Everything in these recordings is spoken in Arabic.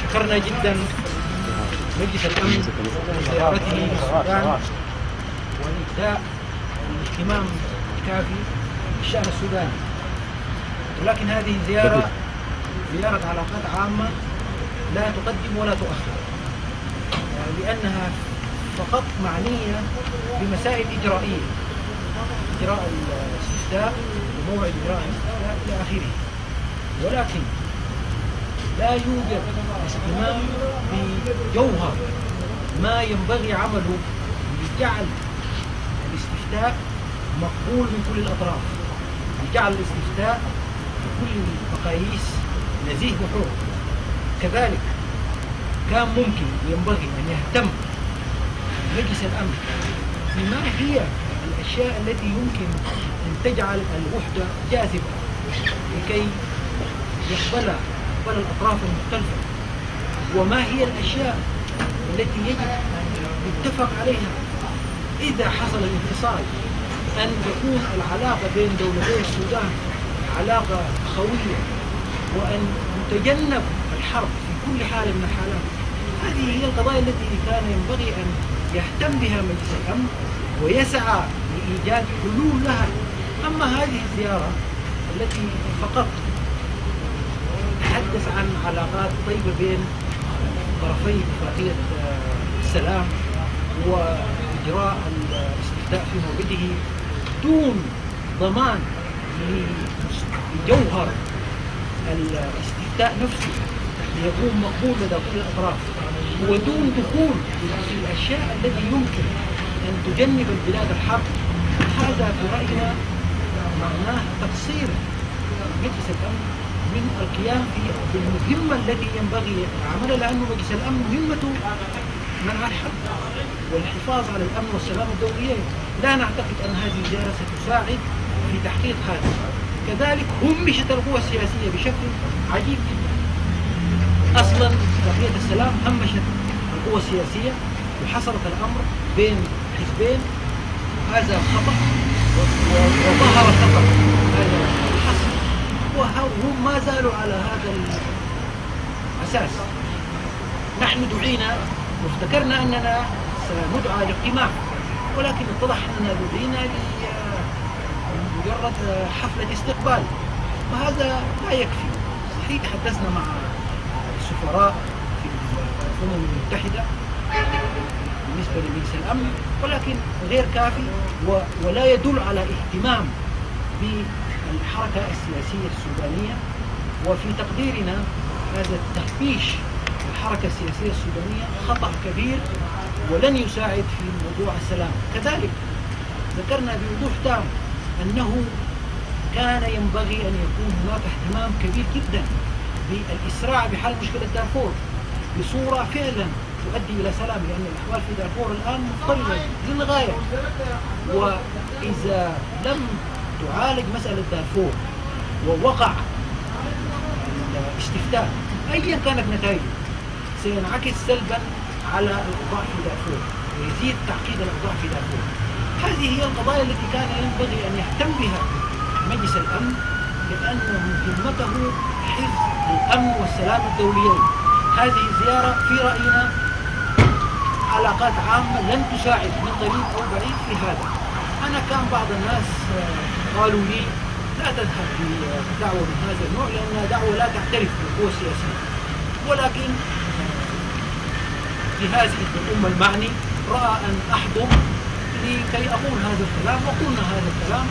شكرنا جدا مجلس الأمن لزيارته للسودان وإهداء الاهتمام الكافي بالشأن السوداني، ولكن هذه زيارة علاقات عامة لا تقدم ولا تؤخر، لأنها فقط معنية بمسائل إجرائية، إجراء الاستفتاء وموعد إجراء الاستفتاء إلى آخره، ولكن لا يوجد اهتمام بجوهر ما ينبغي عمله لجعل الاستفتاء مقبول من كل الأطراف، لجعل الاستفتاء بكل المقاييس نزيه وحر. كذلك كان ممكن وينبغي أن يهتم مجلس الأمن بما هي الأشياء التي يمكن أن تجعل الوحدة جاذبة لكي يقبلها الأطراف المختلفة، وما هي الأشياء التي يجب أن يتفق عليها إذا حصل الانفصال، أن تكون العلاقة بين دولتي السودان علاقة خوية، وأن يتجنب الحرب في كل حال من الحالات. هذه هي القضايا التي كان ينبغي أن يهتم بها مجلس الأمن ويسعى لإيجاد حلول لها. أما هذه الزيارة التي فقط تحدث عن علاقات طيبة بين طرفي اتفاقية السلام وإجراء الاستفتاء في موعده دون ضمان لجوهر الاستفتاء نفسه ليكون مقبول لدى كل الأطراف، ودون دخول في الأشياء التي يمكن أن تجنب البلاد الحرب، هذا في رأينا معناه تقصير مجلس الأمن من القيام بالمهمة التي ينبغي عملها، لأن مجلس الأمن مهمته منع الحرب والحفاظ على الأمن والسلام الدوليين. لا نعتقد أن هذه الزيارة ستساعد في تحقيق هذا. كذلك همشت القوى السياسية بشكل عجيب جدا. أصلا اتفاقية السلام همشت القوى السياسية وحصلت الأمر بين حزبين، هذا خطأ وظهر خطأ هذا الحصر، وهم ما زالوا على هذا الأساس. نحن دعينا وافتكرنا أننا سندعى لاجتماع، ولكن اتضح أننا دعينا لمجرد حفلة استقبال، وهذا لا يكفي. صحيح تحدثنا مع السفراء في الأمم المتحدة بالنسبة لمجلس الأمن، ولكن غير كافي ولا يدل على اهتمام بالحركة السياسية السودانية. وفي تقديرنا هذا التهميش الحركة السياسية السودانية خطأ كبير ولن يساعد في موضوع السلام. كذلك ذكرنا بوضوح تام أنه كان ينبغي أن يكون هناك اهتمام كبير جدا بالإسراع بحل مشكلة دارفور بصورة فعلا تؤدي إلى سلام، لأن الأحوال في دارفور الآن مضطربة للغاية، وإذا لم تعالج مسألة دارفور ووقع الاستفتاء أيا كانت نتائجه سينعكس سلبا على الأوضاع في دارفور ويزيد تعقيد الأوضاع في دارفور. هذه هي القضايا التي كان ينبغي أن يهتم بها مجلس الأمن، لأن مهمته حفظ الأمن والسلام الدوليين. هذه الزيارة في رأينا علاقات عامة لن تساعد من قريب أو بعيد في هذا. أنا كان بعض الناس قالوا لي لا تذهب في دعوة من هذا النوع لأنها دعوة لا تعترف بالقوى السياسية، ولكن جهاز حزب الأمة المعني رأى أن أحضر لكي أقول هذا الكلام، وقلنا هذا الكلام.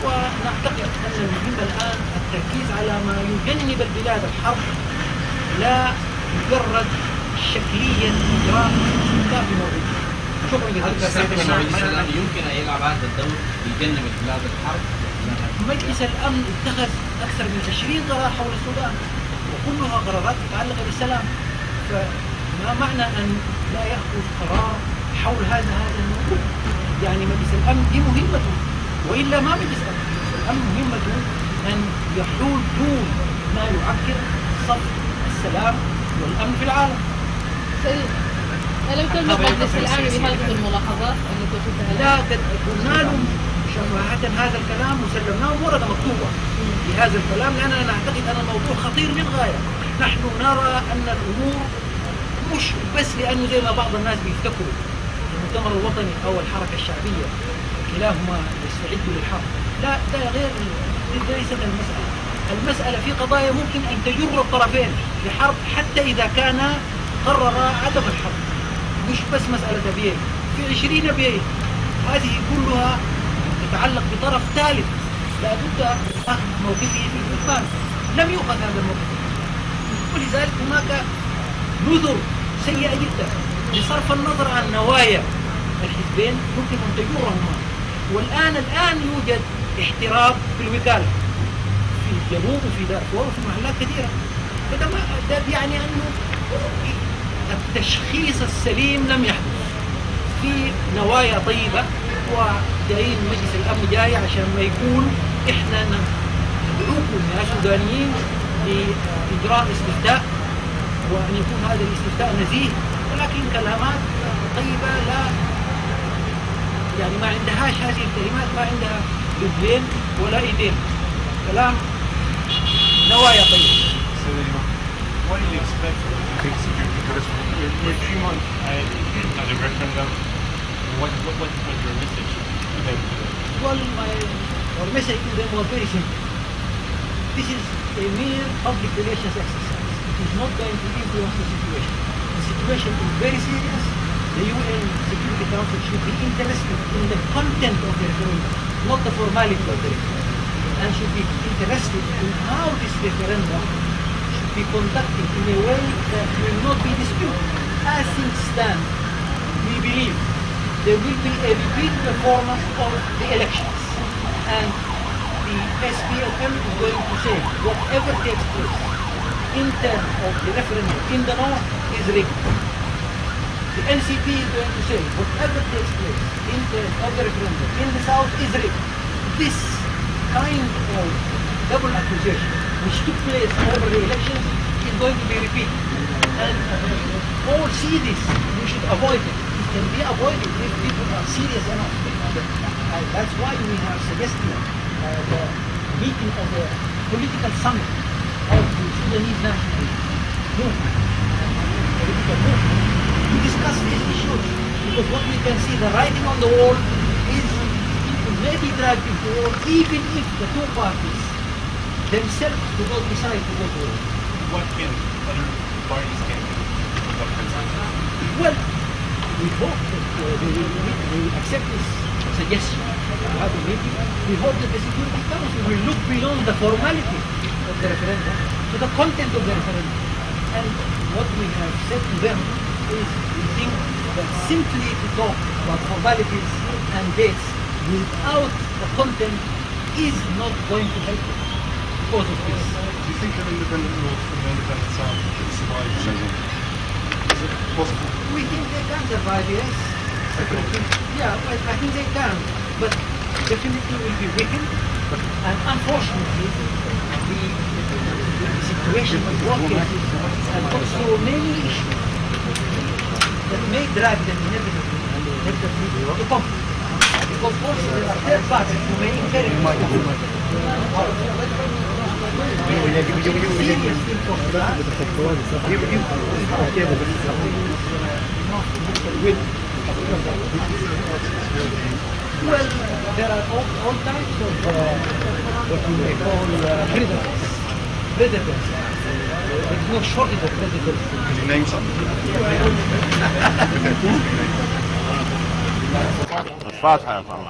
ونعتقد أن المهم الآن التركيز على ما يجنب البلاد الحرب، لا مجرد شكليا إجراء استفتاء في موعده. شكرا جزيلا. يمكن أن يلعب هذا الدور يجنب البلاد الحرب. مجلس الأمن اتخذ أكثر من 20 قرار حول السودان وكلها قرارات متعلقة بالسلام، فما معنى أن لا يأخذ قرار حول هذا الموضوع؟ يعني مجلس الأمن دي مهمته، وإلا ما مجلس الأمن مهمته أن يحول دون ما يعكر صف السلام والأمن في العالم. ألم تلمح مجلس الأمن بهذه الملاحظات التي قلتها؟ لا، قلنا لهم شفاهة هذا الكلام وسلمناهم ورقة مكتوبة بهذا الكلام، لأننا نعتقد أن الموضوع خطير للغاية. نحن نرى أن الأمور مش بس لأنه زي ما بعض الناس بيفتكروا المؤتمر الوطني أو الحركة الشعبية كلاهما يستعد للحرب. لا، ده غير، دي ليست المسألة. المسألة في قضايا ممكن أن تجر الطرفين لحرب حتى إذا كان قرر عدم الحرب، مش بس مسألة بيه في 20 بيه. هذه كلها تتعلق بطرف ثالث لا بد أخذ موقفه في الإثبات. لم يؤخذ هذا الموقف، ولذلك هناك نذر سيئة جدا بصرف النظر عن نوايا الحزبين ممكن أن تجرهما. والآن يوجد احتراب في الوكالة في الجنوب وفي دارفور وفي محلات كثيرة. ده يعني أنه التشخيص السليم لم يحدث. في نوايا طيبة، وجايين مجلس الأمن جاي عشان ما يقول إحنا ندعوكم يا سودانيين لإجراء استفتاء وأن يكون هذا الاستفتاء نزيه، ولكن كلمات طيبة لا يعني ما عندهاش هذه الكلمات، ما عندها رجلين ولا ايدين، كلام نوايا طيبة. What do you expect from the security council? We're 3 months ahead of the referendum. What's your message to them? Well, our message to them was very simple. This is a mere public relations exercise. It is not going to influence the situation. The situation is very serious. The UN Security Council should be interested in the content of the referendum, not the formality of the referendum, and should be interested in how this referendum should be conducted in a way that will not be disputed. As things stand, we believe there will be a repeat performance of the elections, and the SPLM is going to say whatever takes place in terms of the referendum in the north is rigged. The NCP is going to say whatever takes place in terms of the referendum in the south is rigged. This kind of double accusation which took place over the elections is going to be repeated. And all see this, we should avoid it. It can be avoided if people are serious enough. That's why we have suggested the meeting of the political summit of the Sudanese national movement, political movement, to discuss these issues. Because what we can see, the writing on the wall is it may be dragged into war even if the two parties themselves do not decide to go to war. What can other parties can do? Well, we hope that they will accept this suggestion to have a meeting. We hope that the Security Council will look beyond the formality of the referendum to the content of the referendum. And what we have said to them is we think that simply to talk about formalities and dates without the content is not going to help them because of this. Do you think an independent north and an independent south can survive each other? Is it possible? We think they can survive, yes. Yeah, I think they can, but definitely will be weakened. And unfortunately, the situation of war cases and also many issues that may drag them inevitably to conflict. Because also there are third parties who may encourage Well, there are all types of what we may call predators. Predators. There is no shortage of predators. Can you name something? الفاتحة يا فندم.